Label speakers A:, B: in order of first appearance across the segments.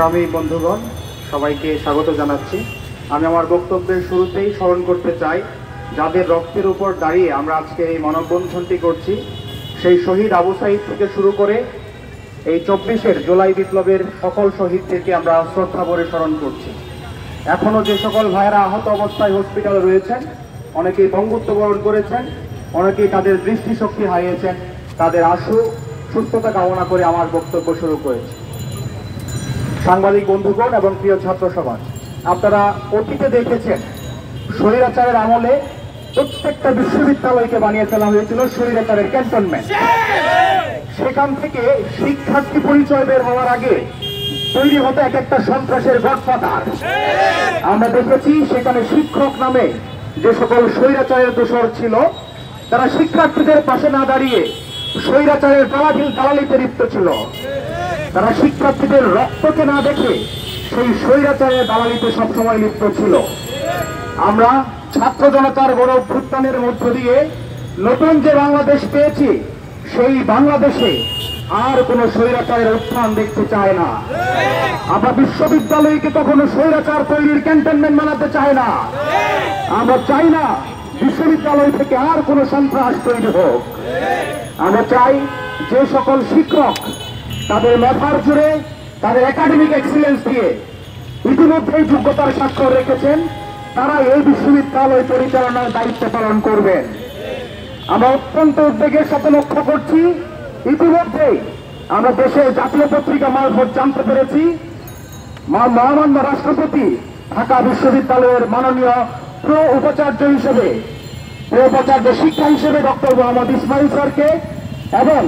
A: আমি বন্ধুগণ সবাইকে স্বাগত জানাচ্ছি। আমি আমার বক্তব্যের শুরুতেই স্মরণ করতে চাই যাদের রক্তের উপর দাঁড়িয়ে আমরা আজকে এই মানববন্ধনটি করছি, সেই শহীদ আবু সাঈদ থেকে শুরু করে এই 24-এর জুলাই বিপ্লবের সকল শহীদদেরকে আমরা শ্রদ্ধা ভরে স্মরণ করছি। এখনও যে সকল ভাইয়েরা আহত অবস্থায় হসপিটালে রয়েছেন, অনেকেই বঙ্গত্ব বরণ করেছেন, অনেকেই তাদের দৃষ্টিশক্তি হারিয়েছেন, তাদের আশু সুস্থতা কামনা করে আমার বক্তব্য শুরু করেছি। সাংবাদিক বন্ধুগণ এবং প্রিয় ছাত্র সমাজ, আপনারা অতীতে দেখেছেন স্বৈরাচারের আমলে প্রত্যেকটা বিশ্ববিদ্যালয়কে বানিয়ে ফেলা হয়েছিল স্বৈরাচারের ক্যান্টনমেন্ট। সেখান থেকে শিক্ষার্থী পরিচয় বের হওয়ার আগে তৈরি হতো এক একটা সন্ত্রাসের গডফাদার। আমরা দেখেছি সেখানে শিক্ষক নামে যে সকল স্বৈরাচারের দোষর ছিল, তারা শিক্ষার্থীদের পাশে না দাঁড়িয়ে স্বৈরাচারের দালালিতে লিপ্ত ছিল। তারা শিক্ষার্থীদের রক্তকে না দেখে সেই স্বৈরাচারের দালালিতে সবসময় লিপ্ত ছিল। আমরা ছাত্র জনতার গণ অভ্যুত্থানের মধ্য দিয়ে নতুন যে বাংলাদেশ পেয়েছি, সেই বাংলাদেশে আর কোনো স্বৈরাচারের উত্থান দেখতে চায় না। আমরা বিশ্ববিদ্যালয়কে কখনো স্বৈরাচার তৈরির ক্যান্টনমেন্ট বানাতে চাই না। আমরা চাই না বিশ্ববিদ্যালয় থেকে আর কোনো সন্ত্রাস তৈরি হোক। আমরা চাই যে সকল শিক্ষক তাদের মেধার জুড়ে, তাদের একাডেমিক এক্সিলেন্স দিয়ে ইতিমধ্যেই যোগ্যতার স্বাক্ষর রেখেছেন, তারা এই বিশ্ববিদ্যালয় পরিচালনার দায়িত্ব পালন করবেন। আমরা অত্যন্ত উদ্বেগের সাথে লক্ষ্য করছি, ইতিমধ্যেই আমরা দেশের জাতীয় পত্রিকা মারফত জানতে পেরেছি মহামান্য রাষ্ট্রপতি ঢাকা বিশ্ববিদ্যালয়ের মাননীয় উপাচার্য হিসেবে, উপাচার্য শিক্ষা হিসেবে ডক্টর মোহাম্মদ ইসমাইল স্যারকে এবং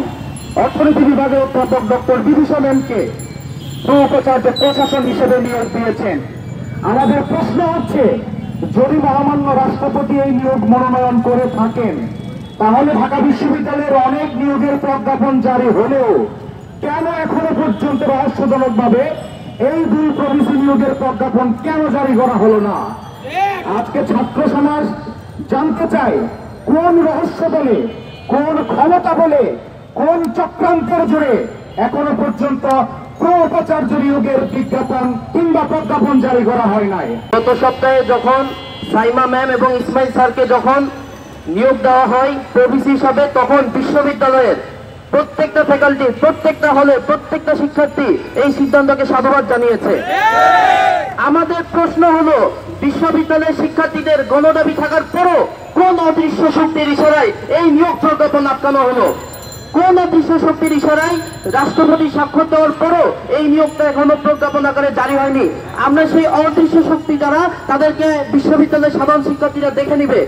A: অর্থনীতি বিভাগের অধ্যাপক ডক্টর বিভূষণ ম্যামকে উপাচার্য প্রশাসন হিসেবে নিয়োগ দিয়েছেন। আমাদের প্রশ্ন হচ্ছে, যদি মহামান্য রাষ্ট্রপতি এই নিয়োগ মনোনয়ন করে থাকেন, তাহলে ঢাকা বিশ্ববিদ্যালয়ের অনেক নিয়োগের প্রজ্ঞাপন জারি হলেও কেন এখনো পর্যন্ত রহস্যজনকভাবে এই দুই প্রভিসি নিয়োগের প্রজ্ঞাপন কেন জারি করা হলো না? আজকে ছাত্র সমাজ জানতে চায়, কোন রহস্য বলে, কোন ক্ষমতা বলে, কোন চক্রান্তের জোরে এখনো পর্যন্ত উপাচার্য নিয়োগের বিজ্ঞাপন কিংবা প্রজ্ঞাপন জারি করা হয় নাই।
B: গত সপ্তাহে যখন সাইমা ম্যাম এবং ইসমাইল স্যারকে যখন নিয়োগ দেওয়া হয় প্রভিসি হিসাবে, তখন বিশ্ববিদ্যালয়ের প্রত্যেকটা ফ্যাকাল্টি, প্রত্যেকটা হলে, প্রত্যেকটা শিক্ষার্থী এই সিদ্ধান্তকে সাধুবাদ জানিয়েছে। আমাদের প্রশ্ন হলো, বিশ্ববিদ্যালয়ের শিক্ষার্থীদের গণদাবি থাকার পরও কোন অদৃশ্য শক্তির ইশারায় এই নিয়োগ প্রজ্ঞাপন আটকানো হলো? কোন অদৃশ্য শক্তির ইশারায় রাষ্ট্রপতি স্বাক্ষর দেওয়ার পরও এই নিয়োগটা এখনো প্রজ্ঞাপন আকারে জারি হয়নি? আমরা সেই অদৃশ্য শক্তি যারা, তাদেরকে বিশ্ববিদ্যালয়ের সাধারণ শিক্ষার্থীরা দেখে নিবে।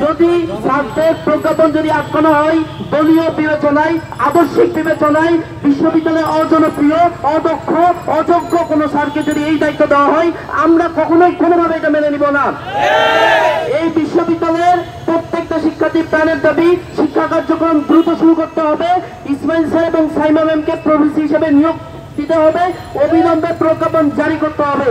B: যদি স্যারদের প্রজ্ঞাপন যদি আটকানো হয় দলীয় বিবেচনায়, আদর্শিক বিবেচনায়, বিশ্ববিদ্যালয়ে অজনপ্রিয়, অদক্ষ, অযোগ্য কোন স্যারকে যদি এই দায়িত্ব দেওয়া হয়, আমরা কখনোই কোনোভাবে এটা মেনে নিব না। এই বিশ্ববিদ্যালয়ের প্রত্যেকটা শিক্ষার্থী প্রাণের দাবি, শিক্ষা কার্যক্রম দ্রুত শুরু করতে হবে। ইসমাইল স্যার এবং সাইমা ম্যামকে প্রভিসি হিসেবে নিয়োগ দিতে হবে, অবিলম্বে প্রজ্ঞাপন জারি করতে হবে।